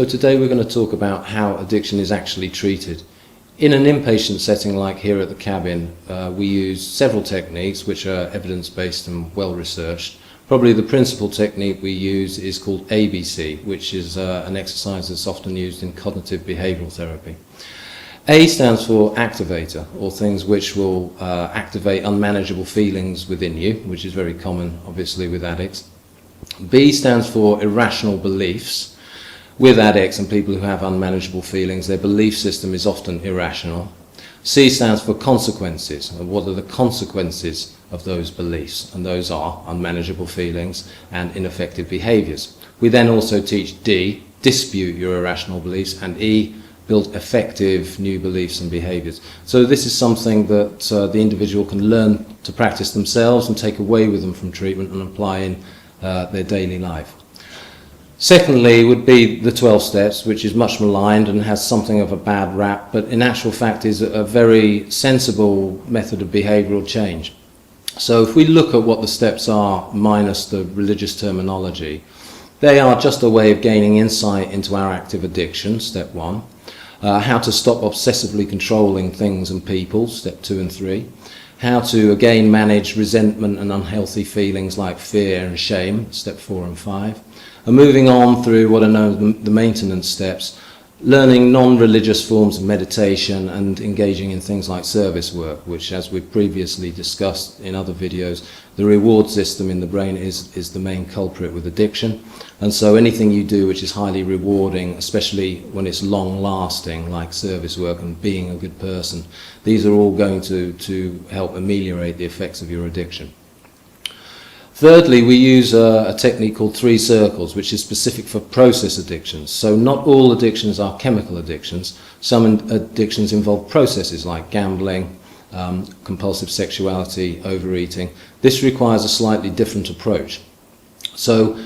So today we're going to talk about how addiction is actually treated. In an inpatient setting like here at the cabin, we use several techniques which are evidence-based and well-researched. Probably the principal technique we use is called ABC, which is an exercise that's often used in cognitive behavioural therapy. A stands for activator, or things which will activate unmanageable feelings within you, which is very common obviously with addicts. B stands for irrational beliefs. With addicts and people who have unmanageable feelings, their belief system is often irrational. C stands for consequences, and what are the consequences of those beliefs? And those are unmanageable feelings and ineffective behaviours. We then also teach D, dispute your irrational beliefs, and E, build effective new beliefs and behaviours. So this is something that the individual can learn to practice themselves and take away with them from treatment and apply in their daily life. Secondly would be the 12 steps, which is much maligned and has something of a bad rap, but in actual fact is a very sensible method of behavioural change. So if we look at what the steps are, minus the religious terminology, they are just a way of gaining insight into our active addiction, step 1. How to stop obsessively controlling things and people, step 2 and 3. How to again manage resentment and unhealthy feelings like fear and shame, step 4 and 5. And moving on through what are known as the maintenance steps, learning non-religious forms of meditation and engaging in things like service work, which, as we've previously discussed in other videos, the reward system in the brain is the main culprit with addiction. And so anything you do which is highly rewarding, especially when it's long-lasting, like service work and being a good person, these are all going to help ameliorate the effects of your addiction. Thirdly, we use a technique called 3 circles, which is specific for process addictions. So not all addictions are chemical addictions. Some addictions involve processes like gambling, compulsive sexuality, overeating. This requires a slightly different approach. So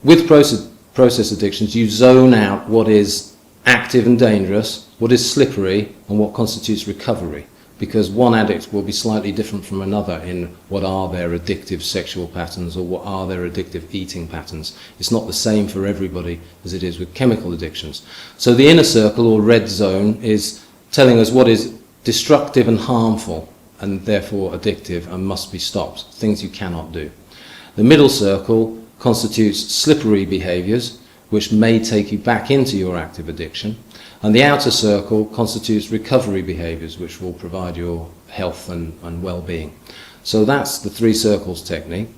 with process addictions, you zone out what is active and dangerous, what is slippery, and what constitutes recovery. Because one addict will be slightly different from another in what are their addictive sexual patterns or what are their addictive eating patterns. It's not the same for everybody as it is with chemical addictions. So the inner circle, or red zone, is telling us what is destructive and harmful and therefore addictive and must be stopped, things you cannot do. The middle circle constitutes slippery behaviours which may take you back into your active addiction. And the outer circle constitutes recovery behaviours which will provide your health and well-being. So that's the 3 circles technique.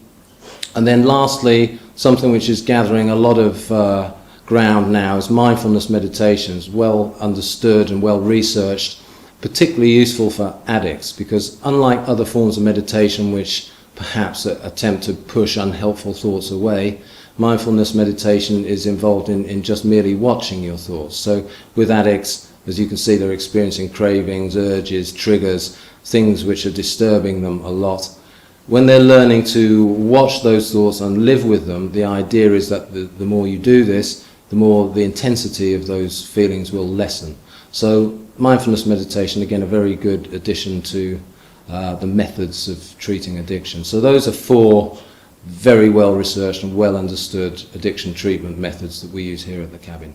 And then lastly, something which is gathering a lot of ground now is mindfulness meditations, well understood and well researched, particularly useful for addicts, because unlike other forms of meditation which perhaps attempt to push unhelpful thoughts away, mindfulness meditation is involved in just merely watching your thoughts. So with addicts, as you can see, they're experiencing cravings, urges, triggers, things which are disturbing them a lot. When they're learning to watch those thoughts and live with them, the idea is that the more you do this, the more the intensity of those feelings will lessen. So mindfulness meditation, again, a very good addition to the methods of treating addiction. So those are 4 very well researched and well understood addiction treatment methods that we use here at the cabin.